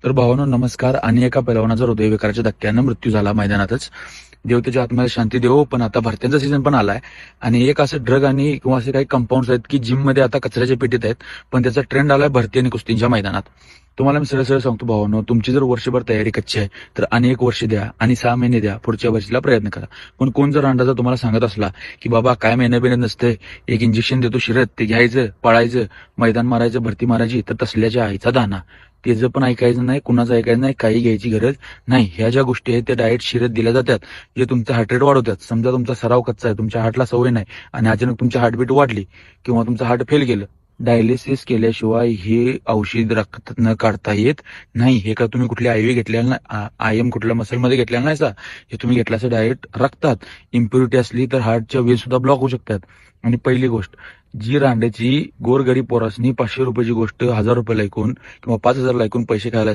तर भावांनो नमस्कार. आणि एका पैलवानाचा हृदयविकाराच्या धक्क्यानं मृत्यू झाला मैदानातच. देव त्याच्या आत्म्याला शांती देवो. पण आता भरत्यांचा सीझन पण आलाय आणि एक असं ड्रग आणि किंवा असे काही कंपाऊंड्स आहेत की जिम मध्ये आता कचऱ्याच्या पेटीत आहेत, पण त्याचा ट्रेंड आलाय भरती आणि कुस्तींच्या मैदानात. तुम्हाला मी सरळ सरळ सांगतो भावांनो, तुमची जर वर्षभर तयारी कच्ची आहे तर आणि एक वर्ष द्या आणि 6 महिने द्या, पुढच्या वर्षीला प्रयत्न करा. पण कोण जर अंदाजा तुम्हाला सांगत असला की बाबा काय मेहनत बिनत नसते, एक इंजेक्शन देतो शिरत ते घ्यायचं, पळायचं, मैदान मारायचं, भरती मारायची, तर तसल्याच्या आईचा दाना. त्याचं पण ऐकायचं नाही, कुणाचं ऐकायचं नाही, काही घ्यायची गरज नाही. ह्या ज्या गोष्टी आहेत त्या डाएट शिरत दिल्या जातात, जे तुमचा हार्ट रेट वाढवतात. समजा तुमचा सराव कच्चा आहे, तुमच्या हार्टला सवय नाही आणि अचानक तुमची हार्टबीट वाढली किंवा तुमचं हार्ट फेल गेलं, डायलिसिस केल्याशिवाय हे औषध रक्तात न काढता येत नाही. हे का तुम्ही कुठली आयव्ही घेतलेला नाही, आयएम कुठल्या मसलमध्ये घेतलेला नाही सा, हे तुम्ही घेतल्याचं डाएट रक्तात इम्प्युरिटी असली तर हार्टच्या वेव्ह सुद्धा ब्लॉक होऊ शकतात. आणि पहिली गोष्ट, जी रांड्याची गोरगरीब पोरासनी 500 रुपयाची गोष्ट 1000 रुपयाला ऐकून किंवा 5000 ला ऐकून पैसे खायला